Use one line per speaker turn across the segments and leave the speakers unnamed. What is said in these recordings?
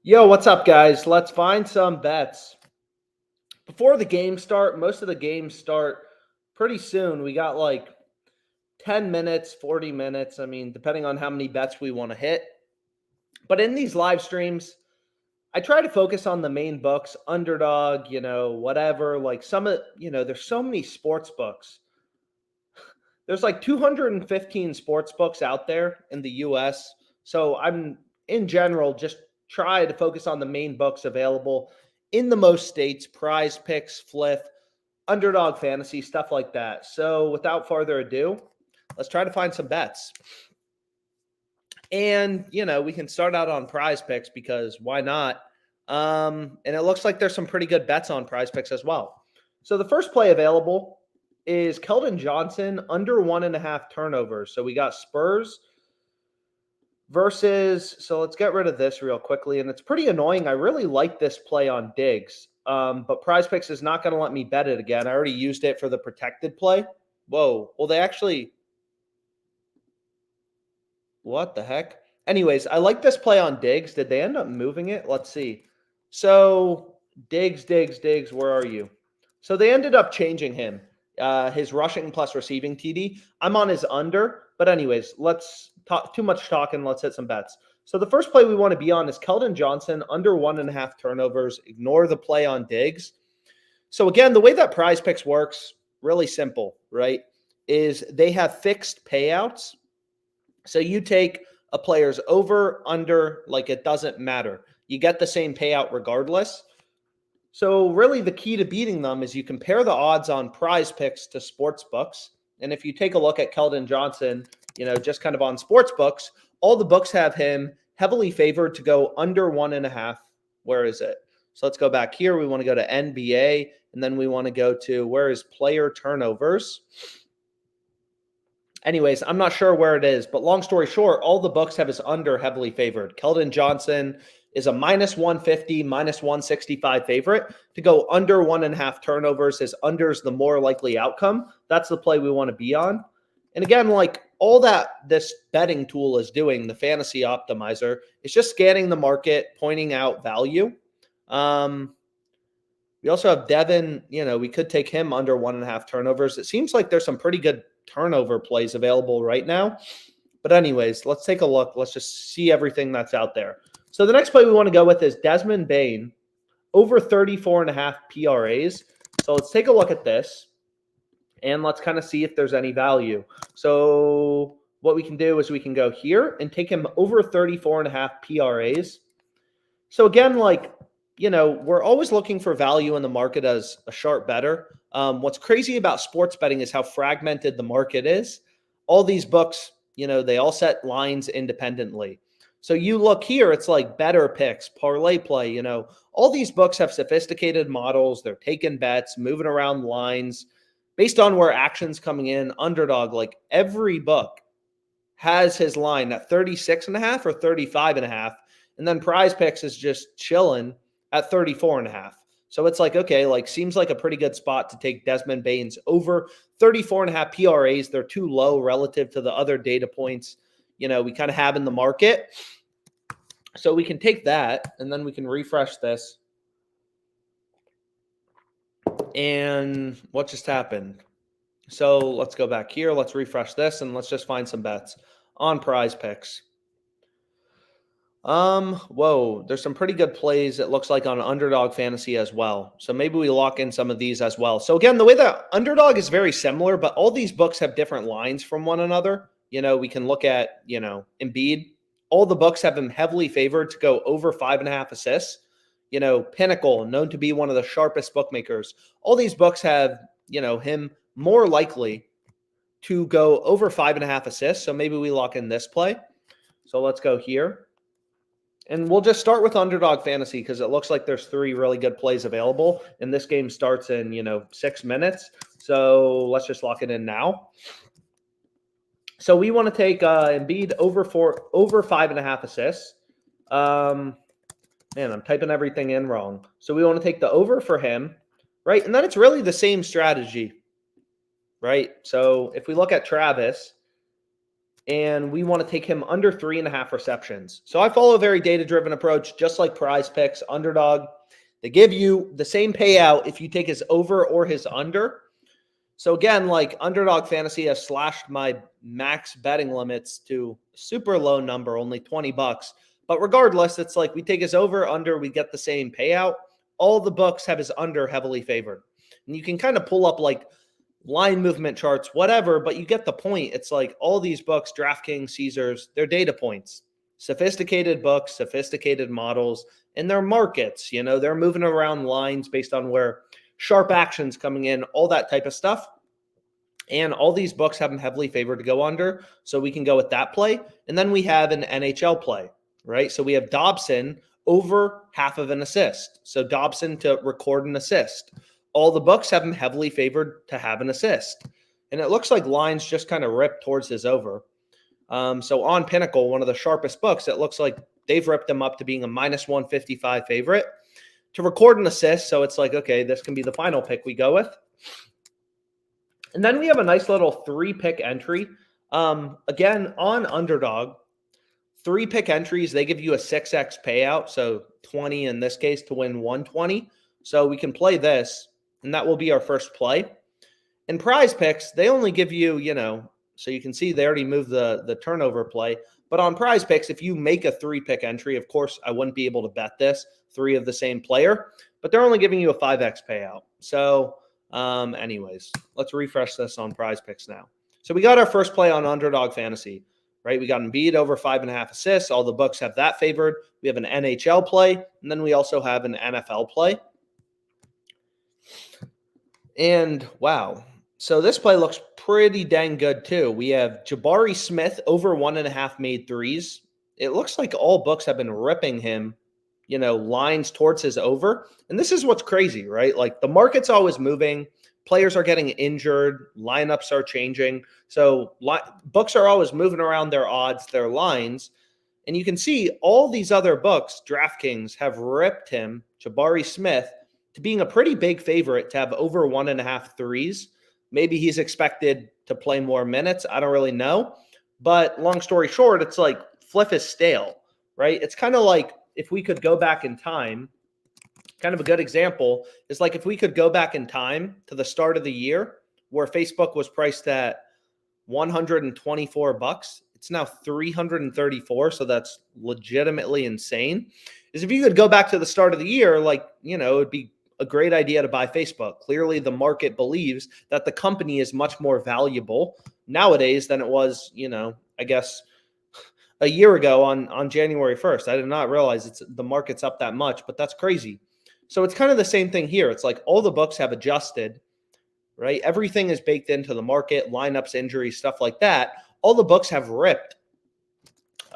Yo, what's up, guys? Let's find some bets. Before the games start, most of the games start pretty soon. We got like 10 minutes, 40 minutes. I mean, depending on how many bets we want to hit. But in these live streams, I try to focus on the main books, underdog, whatever. Like there's so many sports books. There's like 215 sports books out there in the US. So I'm in general just try to focus on the main books available in the most states, PrizePicks, Fliff, Underdog Fantasy, stuff like that. So without further ado, let's try to find some bets. And, we can start out on PrizePicks because why not? And it looks like there's some pretty good bets on PrizePicks as well. So the first play available is Keldon Johnson under 1.5 turnovers. So we got Spurs versus, so let's get rid of this real quickly. And it's pretty annoying. I really like this play on Diggs, but PrizePicks is not going to let me bet it again. I already used it for the protected play. Whoa. Well, they actually, what the heck? Anyways, I like this play on Diggs. Did they end up moving it? Let's see. So Diggs, where are you? So they ended up changing him. His rushing plus receiving TD. I'm on his under. But anyways, let's talk too much talking. Let's hit some bets. So the first play we want to be on is Keldon Johnson under 1.5 turnovers. Ignore the play on Diggs. So again, the way that PrizePicks works, really simple, right, is they have fixed payouts. So you take a player's over, under, like it doesn't matter. You get the same payout regardless. So really the key to beating them is you compare the odds on PrizePicks to sports books. And if you take a look at Keldon Johnson, just kind of on sports books, all the books have him heavily favored to go under 1.5. Where is it? So let's go back here. We want to go to NBA, and then we want to go to where is player turnovers. Anyways, I'm not sure where it is, but long story short, all the books have his under heavily favored. Keldon Johnson is a -150, -165 favorite to go under 1.5 turnovers. His under is the more likely outcome. That's the play we want to be on. And again, like all that this betting tool is doing, the fantasy optimizer, is just scanning the market, pointing out value. We also have Devin, we could take him under 1.5 turnovers. It seems like there's some pretty good turnover plays available right now. But anyways, let's take a look. Let's just see everything that's out there. So the next play we want to go with is Desmond Bane over 34.5 PRAs. So let's take a look at this and let's kind of see if there's any value. So what we can do is we can go here and take him over 34.5 PRAs. So again, we're always looking for value in the market as a sharp bettor. What's crazy about sports betting is how fragmented the market is. All these books, they all set lines independently. So you look here, it's like Better Picks, ParlayPlay, all these books have sophisticated models. They're taking bets, moving around lines based on where action's coming in. Underdog, like every book has his line at 36.5 or 35.5. And then PrizePicks is just chilling at 34.5. So it's like, okay, seems like a pretty good spot to take Desmond Bane's over 34.5 PRAs. They're too low relative to the other data points, we kind of have in the market. So we can take that and then we can refresh this. And what just happened? So let's go back here. Let's refresh this and let's just find some bets on PrizePicks. Whoa, there's some pretty good plays, it looks like, on Underdog Fantasy as well. So maybe we lock in some of these as well. So again, the way that Underdog is very similar, but all these books have different lines from one another. We can look at, Embiid. All the books have him heavily favored to go over 5.5 assists. Pinnacle, known to be one of the sharpest bookmakers. All these books have, him more likely to go over 5.5 assists. So maybe we lock in this play. So let's go here. And we'll just start with Underdog Fantasy because it looks like there's 3 really good plays available. And this game starts in, 6 minutes. So let's just lock it in now. So we want to take Embiid over 5.5 assists. Man, I'm typing everything in wrong. So we want to take the over for him, right? And then it's really the same strategy, right? So if we look at Travis, and we want to take him under 3.5 receptions. So I follow a very data-driven approach, just like PrizePicks, Underdog. They give you the same payout if you take his over or his under. So again, like Underdog Fantasy has slashed my max betting limits to a super low number, only $20. But regardless, it's like we take his over, under, we get the same payout. All the books have his under heavily favored. And you can kind of pull up like line movement charts, whatever, but you get the point. It's like all these books, DraftKings, Caesars, they're data points. Sophisticated books, sophisticated models, and their markets. They're moving around lines based on where sharp actions coming in, all that type of stuff. And all these books have them heavily favored to go under, so we can go with that play. And then we have an NHL play, right? So we have Dobson over half of an assist. So Dobson to record an assist. All the books have him heavily favored to have an assist. And it looks like lines just kind of ripped towards his over. So on Pinnacle, one of the sharpest books, it looks like they've ripped him up to being a minus 155 favorite to record an assist. So it's like, okay, this can be the final pick we go with. And then we have a nice little 3-pick entry. Again, on Underdog, 3-pick entries, they give you a 6x payout. So 20 in this case to win 120. So we can play this, and that will be our first play. In PrizePicks, they only give you, so you can see they already moved the turnover play. But on PrizePicks, if you make a 3-pick entry, of course, I wouldn't be able to bet this, 3 of the same player, but they're only giving you a 5x payout. So anyways, let's refresh this on PrizePicks now. So we got our first play on Underdog Fantasy, right? We got Embiid over 5.5 assists. All the books have that favored. We have an NHL play, and then we also have an NFL play. And wow. So this play looks pretty dang good too. We have Jabari Smith over 1.5 made threes. It looks like all books have been ripping him, lines towards his over. And this is what's crazy, right? Like the market's always moving. Players are getting injured. Lineups are changing. So books are always moving around their odds, their lines. And you can see all these other books, DraftKings, have ripped him, Jabari Smith, to being a pretty big favorite to have over 1.5 threes. Maybe he's expected to play more minutes. I don't really know. But long story short, it's like Fliff is stale, right? It's kind of like if we could go back in time, kind of a good example is like if we could go back in time to the start of the year where Facebook was priced at $124. It's now $334. So that's legitimately insane. Is if you could go back to the start of the year, like, it would be a great idea to buy Facebook. Clearly, the market believes that the company is much more valuable nowadays than it was, I guess a year ago on January 1st. I did not realize the market's up that much, but that's crazy. So it's kind of the same thing here. It's like all the books have adjusted, right? Everything is baked into the market, lineups, injuries, stuff like that. All the books have ripped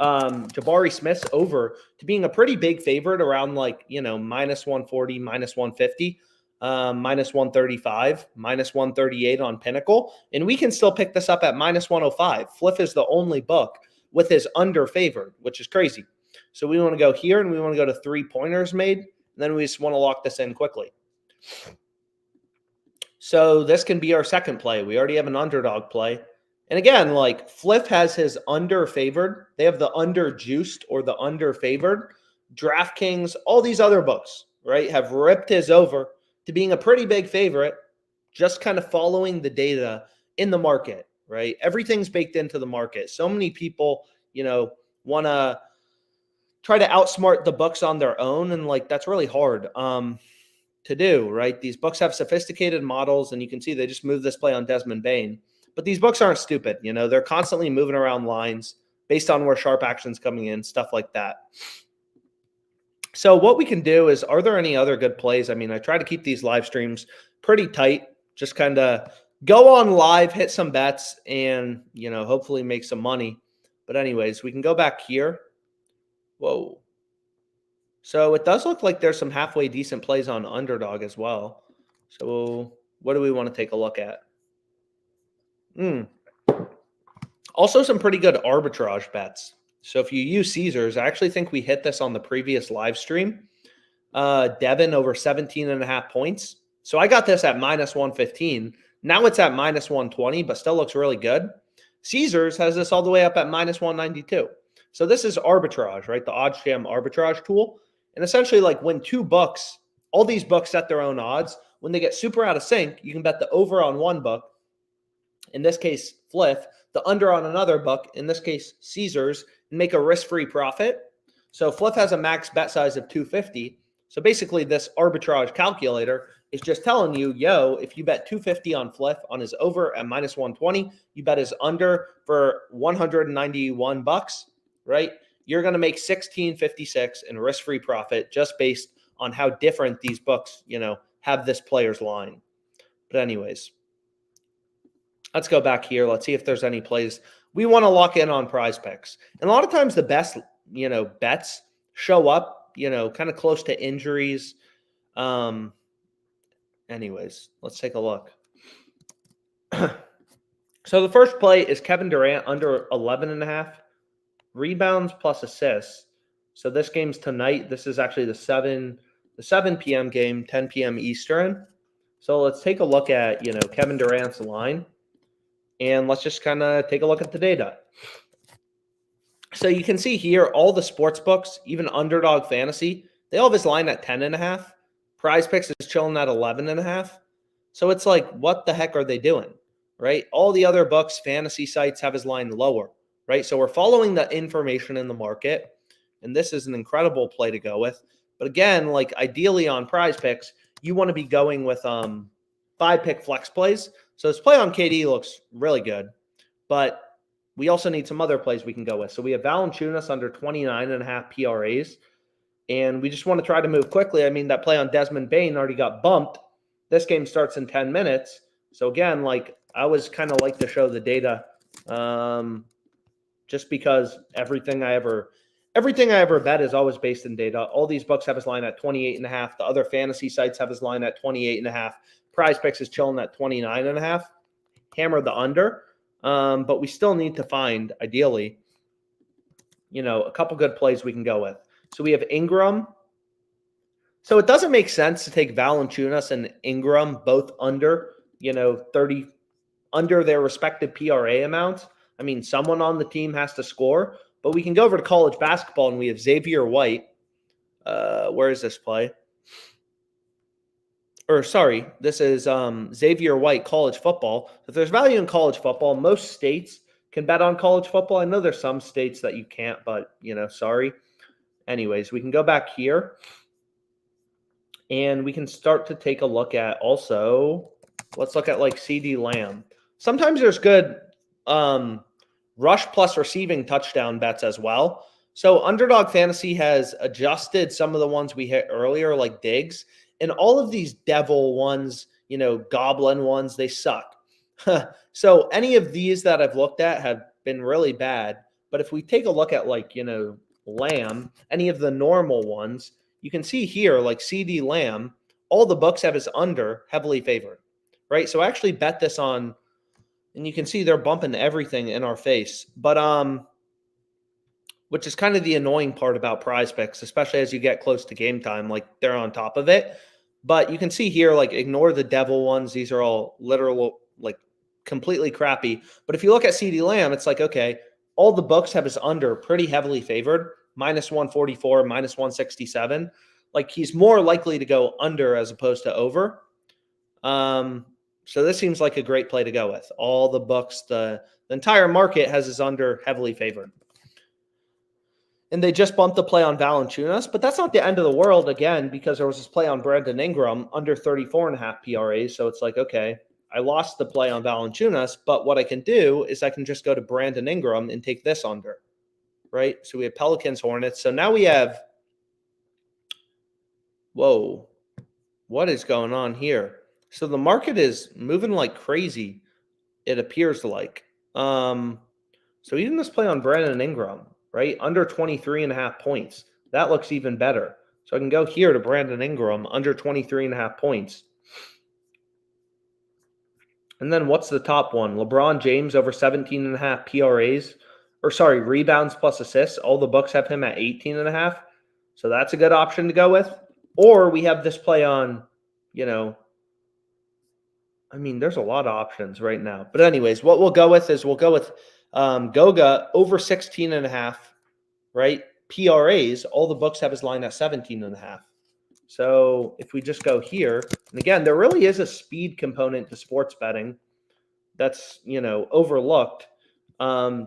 Jabari Smith's over to being a pretty big favorite around like, minus 140, minus 150, minus 135, minus 138 on Pinnacle. And we can still pick this up at minus 105. Fliff is the only book with his under favored, which is crazy. So we want to go here and we want to go to 3 pointers made. And then we just want to lock this in quickly. So this can be our second play. We already have an underdog play. And again, like Fliff has his under favored. They have the under juiced or the under favored. DraftKings, all these other books, right, have ripped his over to being a pretty big favorite, just kind of following the data in the market, right? Everything's baked into the market. So many people, want to try to outsmart the books on their own. And like, that's really hard to do, right? These books have sophisticated models, and you can see they just moved this play on Desmond Bane. But these books aren't stupid. They're constantly moving around lines based on where sharp action's coming in, stuff like that. So what we can do is, are there any other good plays? I mean, I try to keep these live streams pretty tight, just kind of go on live, hit some bets, and, hopefully make some money. But anyways, we can go back here. Whoa. So it does look like there's some halfway decent plays on Underdog as well. So what do we want to take a look at? Also some pretty good arbitrage bets. So if you use Caesars, I actually think we hit this on the previous live stream. Devin over 17.5 points. So I got this at minus 115. Now it's at minus 120, but still looks really good. Caesars has this all the way up at minus 192. So this is arbitrage, right? The OddsJam arbitrage tool. And essentially, like when two books, all these books set their own odds. When they get super out of sync, you can bet the over on one book, in this case, Fliff, the under on another book, in this case, Caesars, and make a risk-free profit. So Fliff has a max bet size of 250. So basically, this arbitrage calculator is just telling you, yo, if you bet 250 on Fliff on his over at minus 120, you bet his under for 191 bucks, right? You're going to make 1656 in risk-free profit just based on how different these books, have this player's line. But anyways, let's go back here. Let's see if there's any plays. We want to lock in on PrizePicks. And a lot of times the best, bets show up, kind of close to injuries. Anyways, let's take a look. So the first play is Kevin Durant under 11.5 rebounds plus assists. So this game's tonight. This is actually the 7 p.m. game, 10 p.m. Eastern. So let's take a look at, Kevin Durant's line. And let's just kind of take a look at the data. So you can see here, all the sports books, even Underdog Fantasy, they all have his line at 10.5. PrizePicks is chilling at 11.5. So it's like, what the heck are they doing, right? All the other books, fantasy sites have his line lower, right? So we're following the information in the market, and this is an incredible play to go with. But again, like ideally on PrizePicks, you want to be going with 5-pick flex plays. So this play on KD looks really good, but we also need some other plays we can go with. So we have Valanciunas under 29.5 PRAs, and we just want to try to move quickly. I mean, that play on Desmond Bane already got bumped. This game starts in 10 minutes. So again, like I always kind of like to show the data just because everything I ever bet is always based in data. All these books have his line at 28.5. The other fantasy sites have his line at 28.5. PrizePicks is chilling at 29.5. Hammer the under. But we still need to find, ideally, a couple good plays we can go with. So we have Ingram. So it doesn't make sense to take Valanciunas and Ingram both under, 30, under their respective PRA amounts. I mean, someone on the team has to score, but we can go over to college basketball and we have Xavier White. Where is this play? This is Xavier White, college football. If there's value in college football, most states can bet on college football. I know there's some states that you can't, but, sorry. Anyways, we can go back here. And we can start to take a look at also, let's look at like CD Lamb. Sometimes there's good rush plus receiving touchdown bets as well. So Underdog Fantasy has adjusted some of the ones we hit earlier, like Diggs. And all of these devil ones, goblin ones, they suck. So any of these that I've looked at have been really bad. But if we take a look at like, Lamb, any of the normal ones, you can see here, like CD Lamb, all the books have his under heavily favored, right? So I actually bet this on, and you can see they're bumping everything in our face. But which is kind of the annoying part about PrizePicks, especially as you get close to game time, like they're on top of it. But you can see here, like ignore the devil ones. These are all literal, like completely crappy. But if you look at CD Lamb, it's like, okay, all the books have his under pretty heavily favored, minus 144, minus 167. Like he's more likely to go under as opposed to over. So this seems like a great play to go with. All the books, the entire market has his under heavily favored. And they just bumped the play on Valanciunas, but that's not the end of the world again, because there was this play on Brandon Ingram under 34.5 PRAs. So it's like, okay, I lost the play on Valanciunas, but what I can do is I can just go to Brandon Ingram and take this under, right? So we have Pelicans, Hornets. So now we have, whoa, what is going on here? So the market is moving like crazy, it appears like. So even this play on Brandon Ingram, right? Under 23.5 points. That looks even better. So I can go here to Brandon Ingram, under 23.5 points. And then what's the top one? LeBron James over 17.5 PRAs. Rebounds plus assists. All the books have him at 18.5. So that's a good option to go with. Or we have this play on, I mean, there's a lot of options right now. But anyways, what we'll go with is Goga over 16.5, right? PRAs, all the books have his line at 17.5. So if we just go here, and again, there really is a speed component to sports betting that's, overlooked,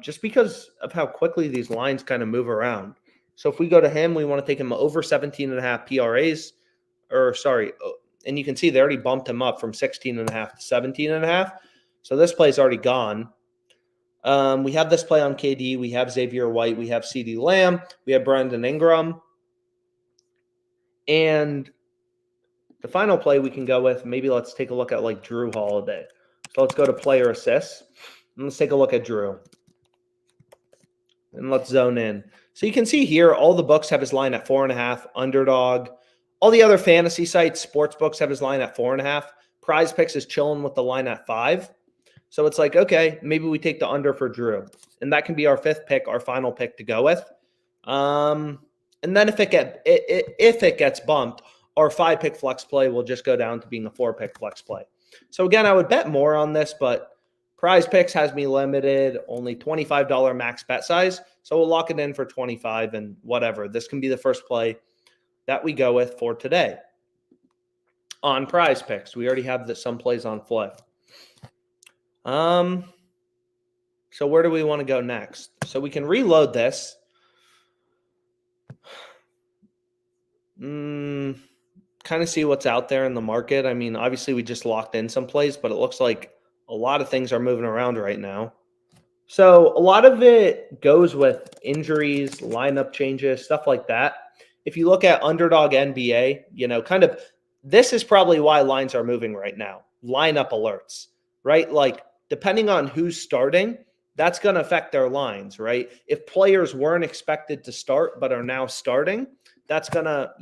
just because of how quickly these lines kind of move around. So if we go to him, we want to take him over 17.5 PRAs, and you can see they already bumped him up from 16.5 to 17.5. So this play's already gone. We have this play on KD. We have Xavier White. We have CeeDee Lamb. We have Brandon Ingram. And the final play we can go with, maybe let's take a look at like Drew Holiday. So let's go to player assists. And let's take a look at Drew. And let's zone in. So you can see here, all the books have his line at 4.5. Underdog. All the other fantasy sites, sports books have his line at 4.5. PrizePicks is chilling with the line at 5. So it's like, okay, maybe we take the under for Drew. And that can be our 5th pick, our final pick to go with. And then if it gets bumped, our 5-pick flex play will just go down to being a 4-pick flex play. So again, I would bet more on this, but PrizePicks has me limited, only $25 max bet size. So we'll lock it in for 25 and whatever. This can be the first play that we go with for today. On PrizePicks, we already have some plays on Fliff. So where do we want to go next? So we can reload this. Kind of see what's out there in the market. I mean, obviously we just locked in some plays, but it looks like a lot of things are moving around right now. So a lot of it goes with injuries, lineup changes, stuff like that. If you look at Underdog NBA, this is probably why lines are moving right now. Lineup alerts, right? Like depending on who's starting, that's going to affect their lines, right? If players weren't expected to start but are now starting, that's going to,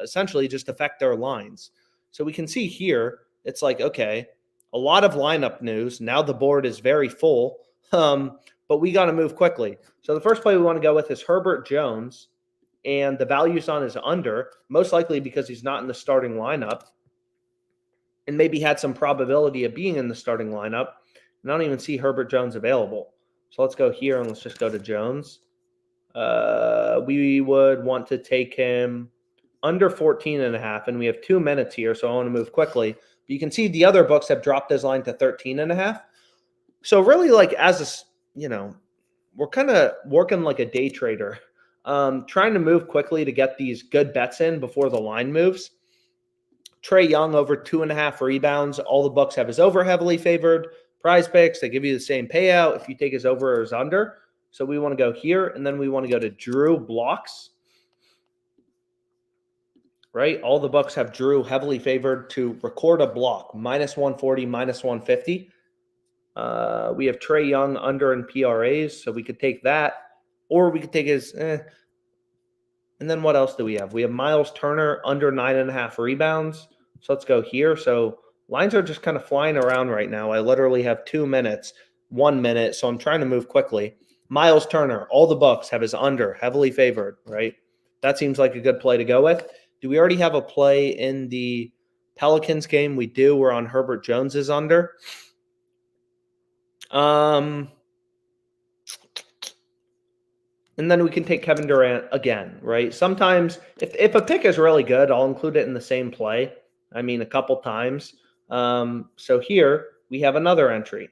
essentially just affect their lines. So we can see here, it's like, okay, a lot of lineup news. Now the board is very full, but we got to move quickly. So the first play we want to go with is Herbert Jones, and the value's on his under, most likely because he's not in the starting lineup and maybe had some probability of being in the starting lineup. And I don't even see Herbert Jones available. So let's go here and let's just go to Jones. We would want to take him under 14.5, and we have 2 minutes here, so I want to move quickly. But you can see the other books have dropped his line to 13.5. So really, like we're kind of working like a day trader, trying to move quickly to get these good bets in before the line moves. Trae Young over 2.5 rebounds. All the books have his over heavily favored. PrizePicks, they give you the same payout if you take his over or his under. So we want to go here, and then we want to go to Drew blocks. Right? All the books have Drew heavily favored to record a block, -140, -150. We have Trae Young under in PRAs, so we could take that, or we could take his. And then what else do we have? We have Miles Turner under 9.5 rebounds. So let's go here. So lines are just kind of flying around right now. I literally have 2 minutes, 1 minute, so I'm trying to move quickly. Miles Turner, all the books have his under heavily favored, right? That seems like a good play to go with. Do we already have a play in the Pelicans game? We do. We're on Herbert Jones's under. And then we can take Kevin Durant again, right? Sometimes if a pick is really good, I'll include it in the same play. I mean, a couple times. So here we have another entry,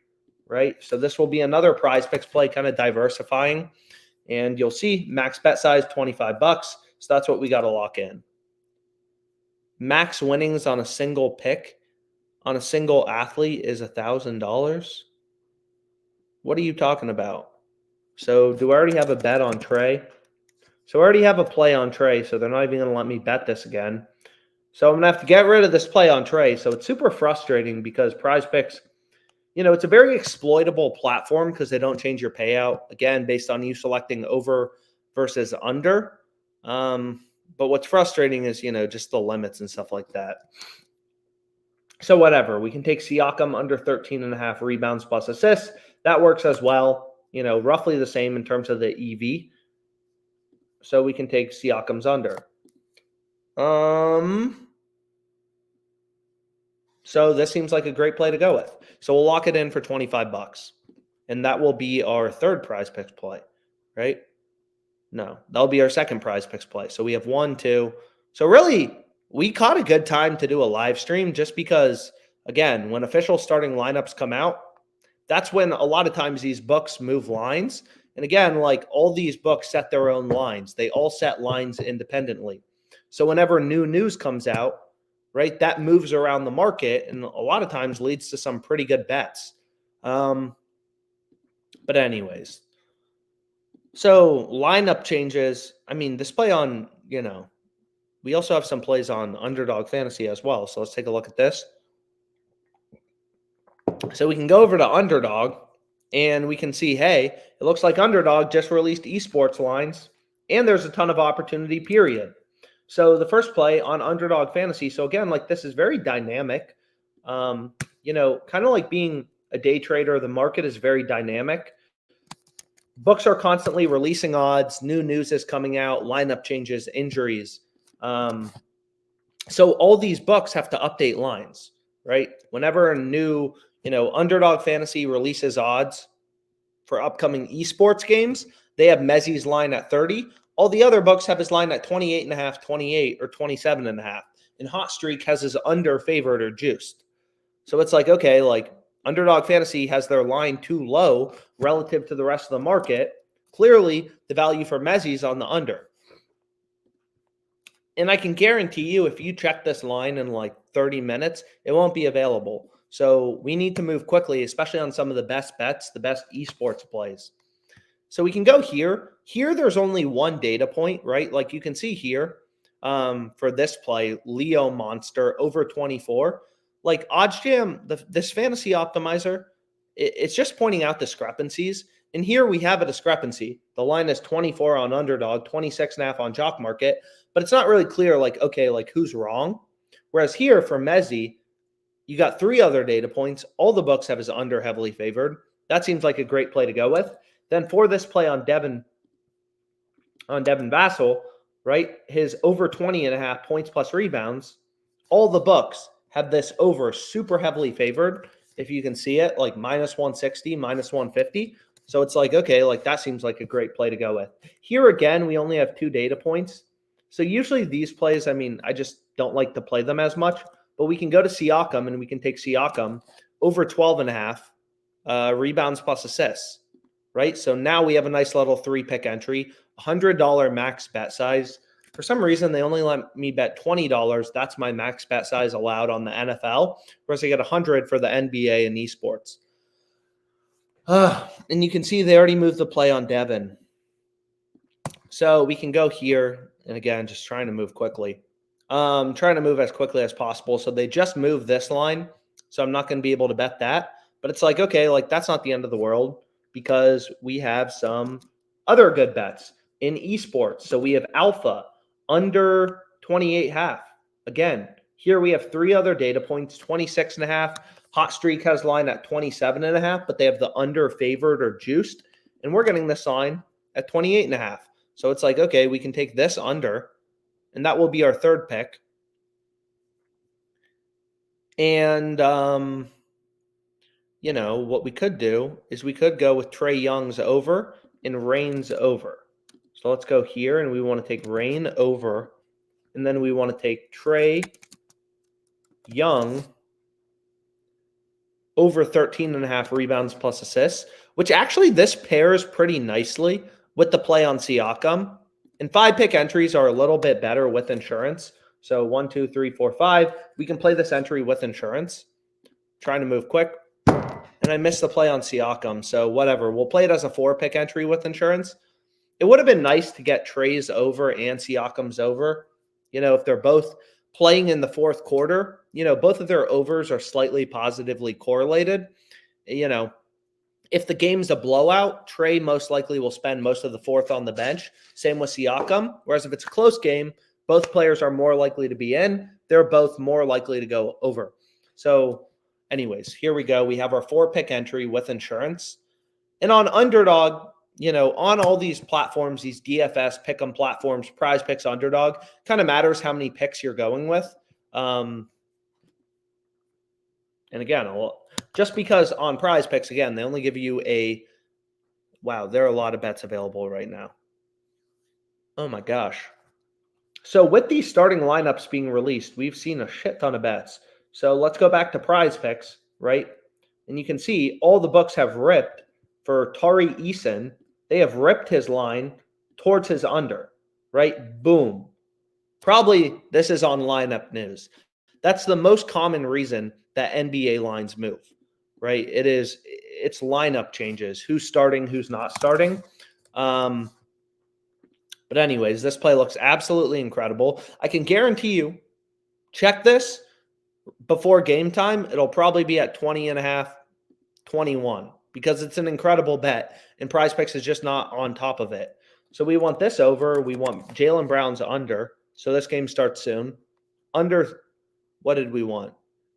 right? So this will be another PrizePicks play, kind of diversifying. And you'll see max bet size, $25. So that's what we got to lock in. Max winnings on a single pick, on a single athlete is $1,000. What are you talking about? So do I already have a bet on Trae? So I already have a play on Trae, so they're not even going to let me bet this again. So I'm going to have to get rid of this play on Trae. So it's super frustrating because PrizePicks, it's a very exploitable platform because they don't change your payout, again, based on you selecting over versus under. But what's frustrating is, just the limits and stuff like that. So whatever, we can take Siakam under 13.5 rebounds plus assists. That works as well, roughly the same in terms of the EV. So we can take Siakam's under. So this seems like a great play to go with. So we'll lock it in for 25 bucks. And that will be our third PrizePicks play, right? No, that'll be our second PrizePicks play. So we have 1, 2. So really, we caught a good time to do a live stream just because, again, when official starting lineups come out, that's when a lot of times these books move lines. And again, like all these books set their own lines. They all set lines independently. So whenever new news comes out, right, that moves around the market and a lot of times leads to some pretty good bets. But anyways, so lineup changes. I mean, this play on, we also have some plays on Underdog Fantasy as well. So let's take a look at this. So we can go over to Underdog and we can see, hey, it looks like Underdog just released Esports lines and there's a ton of opportunity, period. So the first play on Underdog Fantasy. So again, like this is very dynamic. Kind of like being a day trader, the market is very dynamic. Books are constantly releasing odds, new news is coming out, lineup changes, injuries. So all these books have to update lines, right? Whenever a new, Underdog Fantasy releases odds for upcoming esports games, they have Messi's line at 30. All the other books have his line at 28.5, 28, or 27.5. And Hot Streak has his under favored or juiced. So it's like, okay, like Underdog Fantasy has their line too low relative to the rest of the market. Clearly, the value for Messi's on the under. And I can guarantee you, if you check this line in like 30 minutes, it won't be available. So we need to move quickly, especially on some of the best bets, the best esports plays. So we can go here. Here, there's only one data point, right? Like you can see here for this play, Leo Monster over 24. Like OddsJam, this fantasy optimizer, it's just pointing out discrepancies. And here we have a discrepancy. The line is 24 on Underdog, 26.5 on JockMarket, but it's not really clear, like, okay, like who's wrong? Whereas here for Messi, you got 3 other data points. All the books have his under heavily favored. That seems like a great play to go with. Then for this play on Devin Vassell, right, his over 20.5 points plus rebounds, all the books have this over super heavily favored. If you can see it, like minus 160, minus 150. So it's like, okay, like that seems like a great play to go with. Here again, we only have 2 data points. So usually these plays, I mean, I just don't like to play them as much. But we can go to Siakam and we can take Siakam over 12.5 rebounds plus assists, right? So now we have a nice little 3-pick entry, $100 max bet size. For some reason, they only let me bet $20. That's my max bet size allowed on the NFL, whereas I get $100 for the NBA and esports. And you can see they already moved the play on Devin. So we can go here. And again, just trying to move quickly. Trying to move as quickly as possible. So they just moved this line. So I'm not going to be able to bet that. But it's like, okay, like that's not the end of the world because we have some other good bets in esports. So we have Alpha under 28.5. Again, here we have 3 other data points, 26.5. Hot Streak has line at 27.5, but they have the under favored or juiced. And we're getting this line at 28.5. So it's like, okay, we can take this under. And that will be our third pick. And, what we could do is we could go with Trae Young's over and Rain's over. So let's go here, and we want to take Rain over. And then we want to take Trae Young over 13.5 rebounds plus assists, which actually this pairs pretty nicely with the play on Siakam. And 5-pick entries are a little bit better with insurance. So 1, 2, 3, 4, 5. We can play this entry with insurance. Trying to move quick. And I missed the play on Siakam. So whatever. We'll play it as a 4-pick entry with insurance. It would have been nice to get Trae's over and Siakam's over. If they're both playing in the fourth quarter, both of their overs are slightly positively correlated. If the game's a blowout, Trae most likely will spend most of the fourth on the bench. Same with Siakam. Whereas if it's a close game, both players are more likely to be in. They're both more likely to go over. So anyways, here we go. We have our 4-pick entry with insurance. And on Underdog, on all these platforms, these DFS pick'em platforms, PrizePicks, Underdog, kind of matters how many picks you're going with. And again, just because on PrizePicks, again, they only give you wow, there are a lot of bets available right now. Oh my gosh. So with these starting lineups being released, we've seen a shit ton of bets. So let's go back to PrizePicks, right? And you can see all the books have ripped for Tari Eason. They have ripped his line towards his under, right? Boom. Probably this is on lineup news. That's the most common reason that NBA lines move, right? It's lineup changes. Who's starting, who's not starting. But anyways, this play looks absolutely incredible. I can guarantee you, check this before game time. It'll probably be at 20.5, 21 because it's an incredible bet and PrizePicks is just not on top of it. So we want this over. We want Jaylen Brown's under. So this game starts soon. Under, what did we want?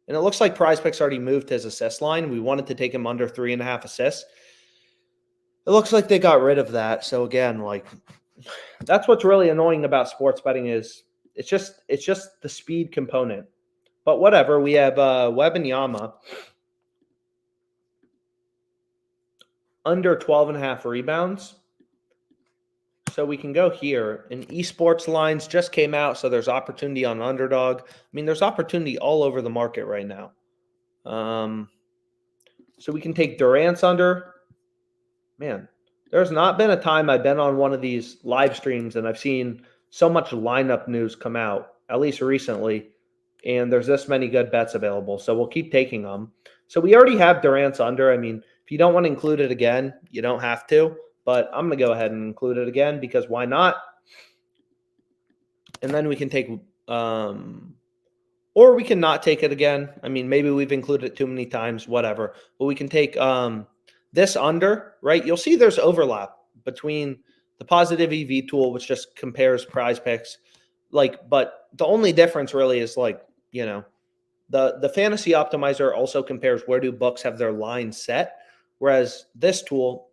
And it looks like PrizePicks already moved his assist line. We wanted to take him under 3.5 assists. It looks like they got rid of that. So again, like that's what's really annoying about sports betting is it's just the speed component. But whatever, we have Wembanyama under 12.5 rebounds. So we can go here. And Esports lines just came out, so there's opportunity on Underdog. I mean, there's opportunity all over the market right now. So we can take Durant's under. Man, there's not been a time I've been on one of these live streams and I've seen so much lineup news come out, at least recently, and there's this many good bets available. So we'll keep taking them. So we already have Durant's under. I mean, if you don't want to include it again, you don't have to. But I'm going to go ahead and include it again because why not? And then we can take or we can not take it again. I mean, maybe we've included it too many times, whatever. But we can take this under, right? You'll see there's overlap between the positive EV tool, which just compares PrizePicks. But the only difference really is the fantasy optimizer also compares where do books have their line set, whereas this tool,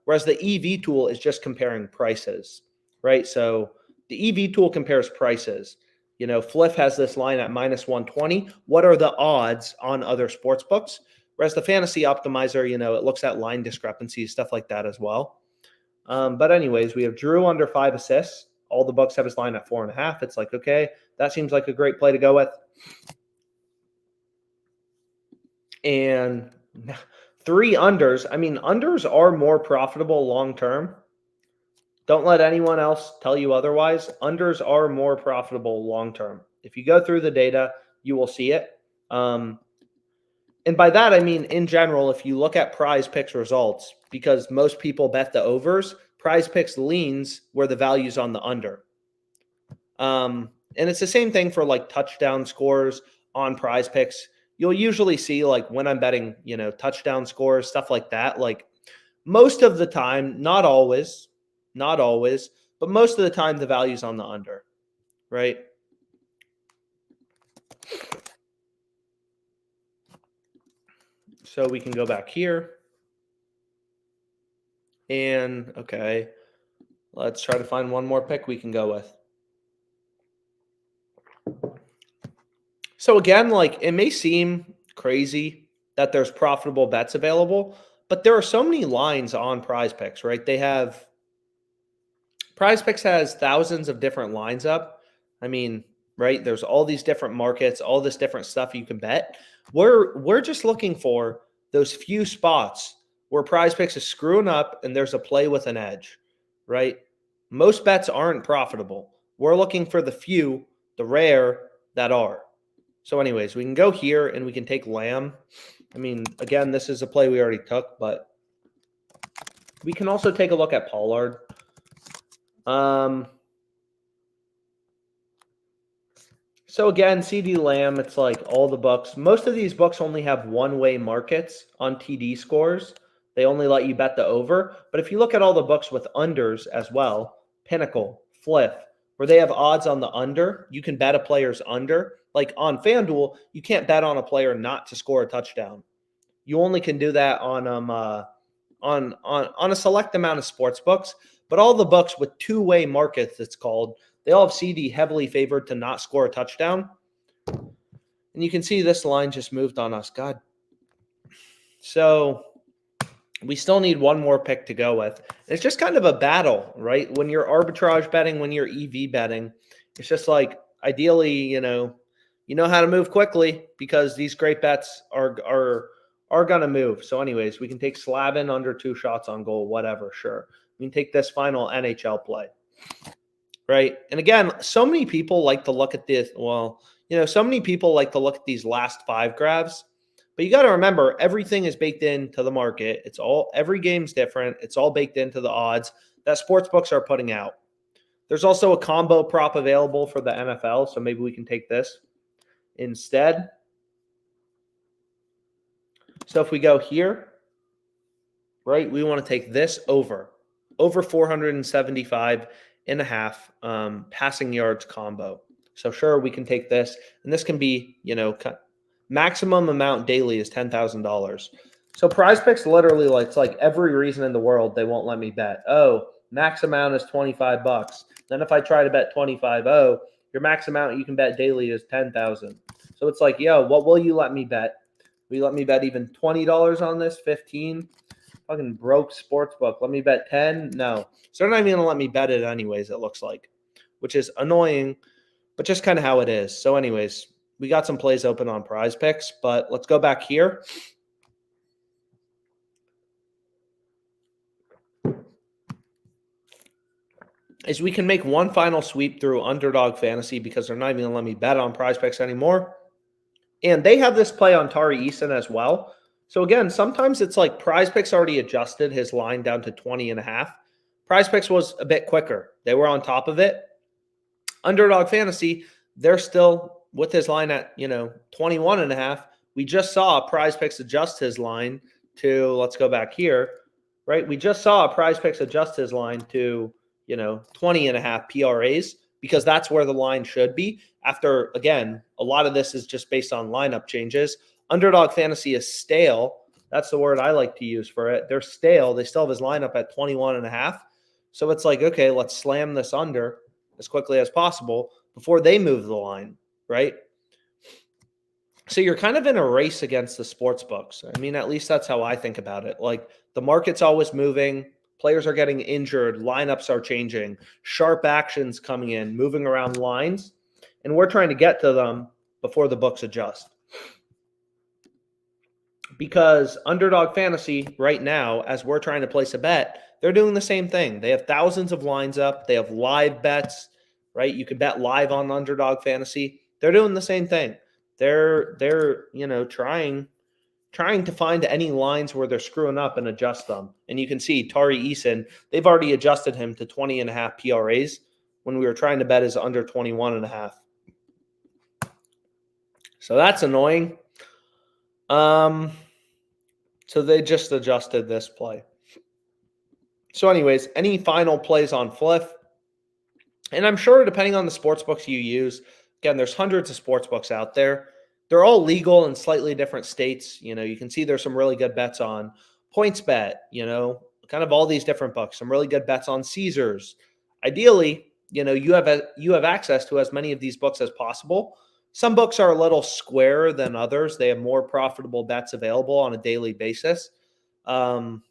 whereas the EV tool is just comparing prices, right? So the EV tool compares prices. Fliff has this line at -120. What are the odds on other sports books? Whereas the fantasy optimizer, it looks at line discrepancies, stuff like that as well. But anyways, we have Drew under 5 assists. All the books have his line at 4.5. It's like, okay, that seems like a great play to go with. And 3 unders. I mean, unders are more profitable long-term. Don't let anyone else tell you otherwise. Unders are more profitable long-term. If you go through the data, you will see it. And by that, I mean, in general, if you look at PrizePicks results, because most people bet the overs, PrizePicks leans where the value's on the under. And it's the same thing for touchdown scores on PrizePicks. You'll usually see when I'm betting, touchdown scores, stuff like that. Most of the time, not always, but most of the time the value's on the under, right? So we can go back here. And, okay, let's try to find one more pick we can go with. So again, it may seem crazy that there's profitable bets available, but there are so many lines on PrizePicks, right? PrizePicks has thousands of different lines up. I mean, right? There's all these different markets, all this different stuff you can bet. We're just looking for those few spots where PrizePicks is screwing up and there's a play with an edge, right? Most bets aren't profitable. We're looking for the few, the rare that are. So anyways, we can go here and we can take Lamb. I mean, again, this is a play we already took, but we can also take a look at Pollard. So again, CD Lamb, it's all the books. Most of these books only have one-way markets on TD scores. They only let you bet the over. But if you look at all the books with unders as well, Pinnacle, Fliff, where they have odds on the under, you can bet a player's under. Like on FanDuel, you can't bet on a player not to score a touchdown. You only can do that on a select amount of sports books. But all the books with two-way markets, it's called, they all have CD heavily favored to not score a touchdown. And you can see this line just moved on us. God. So we still need one more pick to go with. It's just kind of a battle, right? When you're arbitrage betting, when you're EV betting, it's just like ideally, you know how to move quickly because these great bets are gonna move. So, anyways, we can take Slavin under 2 shots on goal, whatever, sure. We can take this final NHL play, right? And again, so many people like to look at this. Well, so many people like to look at these last 5 grabs. But you got to remember, everything is baked into the market. Every game's different. It's all baked into the odds that sports books are putting out. There's also a combo prop available for the NFL, so maybe we can take this instead. So if we go here, right, we want to take this over 475.5 passing yards combo. So sure, we can take this, and this can be, maximum amount daily is $10,000. So PrizePicks literally it's like every reason in the world they won't let me bet. Oh, max amount is $25. Then if I try to bet 25, your max amount you can bet daily is 10,000. So it's like, yo, what will you let me bet? Will you let me bet even $20 on this? 15? Fucking broke sports book. Let me bet 10? No. So they're not even gonna let me bet it anyways, it looks like, which is annoying, but just kind of how it is. So anyways, we got some plays open on PrizePicks, but let's go back here. Is we can make one final sweep through Underdog Fantasy because they're not even going to let me bet on PrizePicks anymore. And they have this play on Tari Eason as well. So again, sometimes it's like PrizePicks already adjusted his line down to 20.5. PrizePicks was a bit quicker. They were on top of it. Underdog Fantasy, they're still with his line at, 21.5. We just saw PrizePicks adjust his line to, let's go back here, right? We just saw PrizePicks adjust his line to, 20.5 PRAs because that's where the line should be. After, again, a lot of this is just based on lineup changes. Underdog Fantasy is stale. That's the word I like to use for it. They're stale. They still have his lineup at 21.5. So it's like, okay, let's slam this under as quickly as possible before they move the line, right? So you're kind of in a race against the sports books. I mean, at least that's how I think about it. Like the market's always moving. Players are getting injured. Lineups are changing. Sharp actions coming in, moving around lines. And we're trying to get to them before the books adjust. Because Underdog Fantasy right now, as we're trying to place a bet, they're doing the same thing. They have thousands of lines up. They have live bets, right? You can bet live on Underdog Fantasy. They're doing the same thing. They're trying to find any lines where they're screwing up and adjust them. And you can see Tari Eason, they've already adjusted him to 20.5 PRAs when we were trying to bet his under 21.5. So that's annoying. So they just adjusted this play. So anyways, any final plays on Fliff? And I'm sure depending on the sports books you use, again, there's hundreds of sports books out there. They're all legal in slightly different states. You can see there's some really good bets on PointsBet, kind of all these different books, some really good bets on Caesars. Ideally, you have access to as many of these books as possible. Some books are a little squarer than others. They have more profitable bets available on a daily basis. Some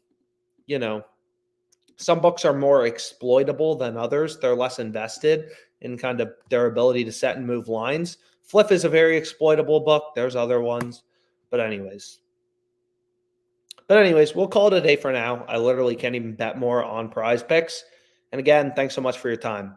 books are more exploitable than others. They're less invested in kind of their ability to set and move lines. Fliff is a very exploitable book. There's other ones. But anyways, we'll call it a day for now. I literally can't even bet more on PrizePicks. And again, thanks so much for your time.